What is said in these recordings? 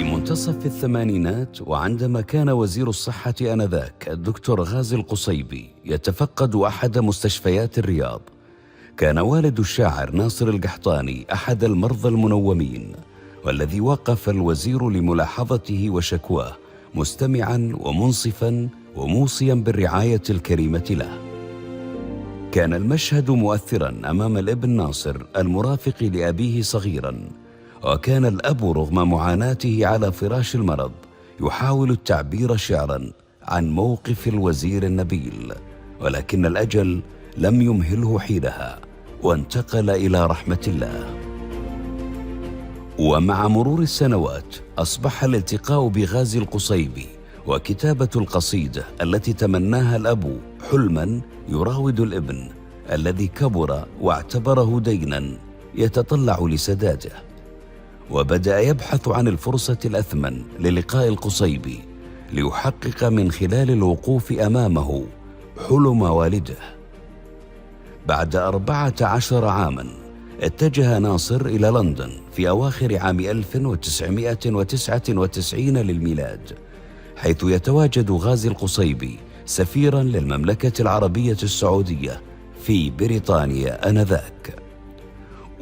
منتصف الثمانينات، وعندما كان وزير الصحة آنذاك الدكتور غازي القصيبي يتفقد أحد مستشفيات الرياض، كان والد الشاعر ناصر القحطاني أحد المرضى المنومين، والذي وقف الوزير لملاحظته وشكواه مستمعا ومنصفا وموصيا بالرعاية الكريمة له. كان المشهد مؤثرا أمام الابن ناصر المرافق لأبيه صغيرا، وكان الأب رغم معاناته على فراش المرض يحاول التعبير شعرا عن موقف الوزير النبيل، ولكن الأجل لم يمهله حينها وانتقل إلى رحمة الله. ومع مرور السنوات أصبح الالتقاء بغازي القصيبي وكتابة القصيدة التي تمناها الأب حلما يراود الابن الذي كبر واعتبره دينا يتطلع لسداده، وبدأ يبحث عن الفرصة الأثمن للقاء القصيبي ليحقق من خلال الوقوف أمامه حلم والده. بعد 14 عاما اتجه ناصر إلى لندن في أواخر عام 1999 للميلاد، حيث يتواجد غازي القصيبي سفيرا للمملكة العربية السعودية في بريطانيا آنذاك.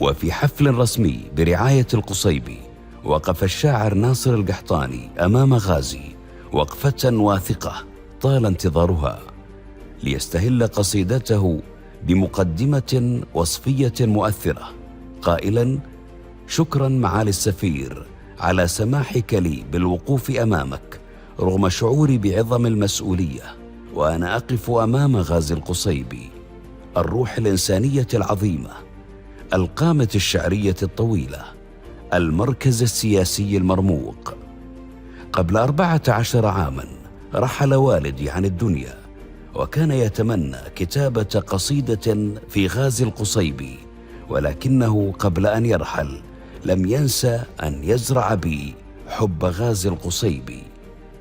وفي حفل رسمي برعاية القصيبي وقف الشاعر ناصر القحطاني أمام غازي وقفة واثقة طال انتظارها، ليستهل قصيدته بمقدمة وصفية مؤثرة قائلا: شكرا معالي السفير على سماحك لي بالوقوف أمامك رغم شعوري بعظم المسؤولية، وأنا أقف أمام غازي القصيبي، الروح الإنسانية العظيمة، القامة الشعرية الطويلة، المركز السياسي المرموق. قبل 14 عاما رحل والدي عن الدنيا، وكان يتمنى كتابة قصيدة في غازي القصيبي، ولكنه قبل أن يرحل لم ينسى أن يزرع بي حب غازي القصيبي،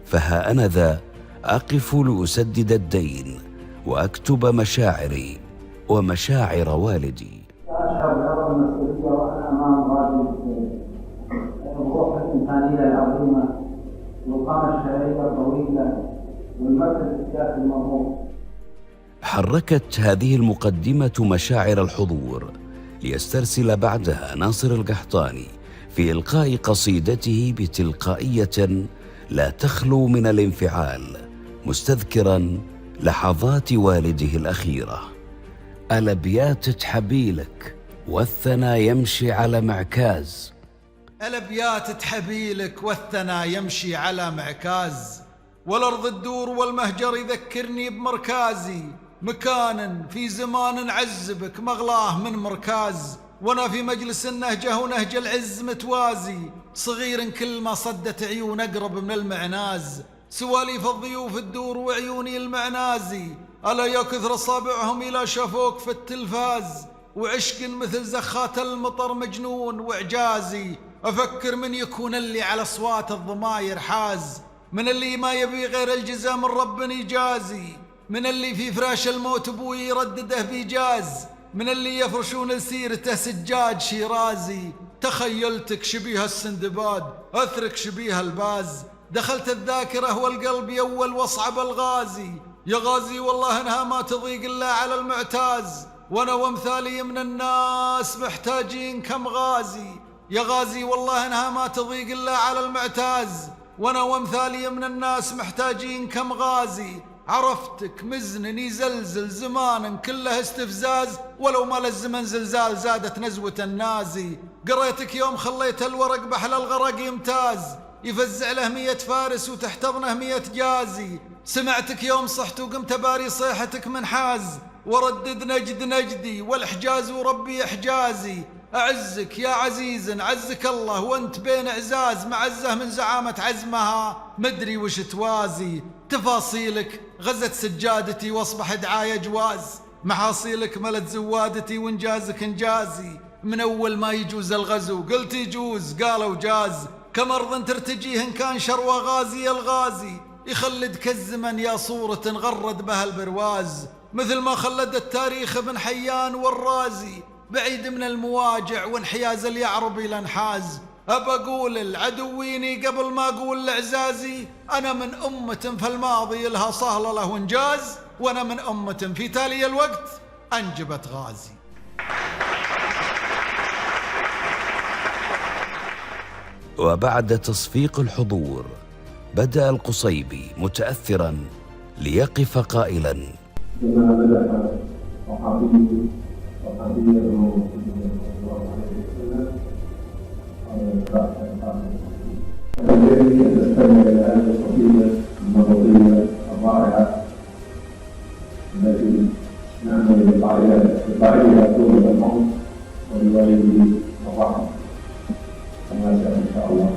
فها أنا ذا أقف لأسدد الدين وأكتب مشاعري ومشاعر والدي. أشعر بهذا المسؤولية وأنا أمام غازي الروح الإنسانية العظيمة والقامة الشعرية الطويلة والمركز السياسي المرموق. حركت هذه المقدمة مشاعر الحضور، ليسترسل بعدها ناصر القحطاني في إلقاء قصيدته بتلقائية لا تخلو من الانفعال، مستذكرا لحظات والده الأخيرة: الأبيات تحبيلك والثنا يمشي على معكاز. الأبيات تحبيلك والثنا يمشي على معكاز، والأرض تدور والمهجر يذكرني بمركازي، مكان في زمان عزبك مغلاه من مركاز، وانا في مجلس النهجة ونهج العز متوازي، صغير كل ما صدت عيون أقرب من المعناز، سواليف الضيوف تدور وعيوني المعنازي، ألا يا كثر أصابعهم إلى شافوك في التلفاز، وعشق مثل زخات المطر مجنون وإعجازي، أفكر من يكون اللي على أصوات الضماير حاز، من اللي ما يبي غير الجزاء من رب إيجازي، من اللي في فراش الموت أبوي يردده بإيجاز، من اللي يفرشون لسيرته سجاد شيرازي، تخيلتك شبيه السندباد أثرك شبيه الباز، دخلت الذاكرة والقلب يول واصعب الغازي، يا غازي والله انها ما تضيق إلا على المعتاز، وانا وامثالي من الناس محتاجين كم غازي، يا غازي والله انها ما تضيق إلا على المعتاز، وانا وامثالي من الناس محتاجين كم غازي، عرفتك مزن يزلزل زمان كله استفزاز، ولو ما للزمن زلزال زادت نزوة النازي، قريتك يوم خليت الورق بحل الغرق يمتاز، يفزع له 100 فارس وتحتضنه 100 جازي، سمعتك يوم صحت وقمت باري صيحتك من حاز، وردد نجد نجدي والحجاز وربي إحجازي، أعزك يا عزيز عزك الله وانت بين إعزاز معزه من زعامة عزمها مدري وش توازي، تفاصيلك غزت سجادتي واصبح دعاية جواز، محاصيلك ملت زوادتي وانجازك انجازي، من أول ما يجوز الغزو قلت يجوز قالوا جاز، كم أرض ترتجيه إن كان شروى غازي الغازي، يخلدك الزمن يا صورة غرد بها البرواز، مثل ما خلد التاريخ ابن حيان والرازي، بعيد من المواجع وانحياز اليعرب إلى انحاز، أقول العدويني قبل ما أقول لعزازي، أنا من أمة في الماضي لها صهللة وإنجاز، وأنا من أمة في تالي الوقت أنجبت غازي. وبعد تصفيق الحضور بدأ القصيبي متأثرا ليقف قائلا: كما بدأ صحابيه صلى الله عليه وسلم الذي يستمع إلى هذه القضية النبوية الرائعة التي نعمل بقائلها طول العمر ولوالده الرحمة كما شاء إن شاء الله.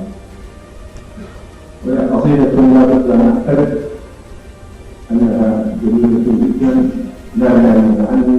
وهي قصيدة لا بد أن أعترف أنها جميلة جدا لا يعلم عني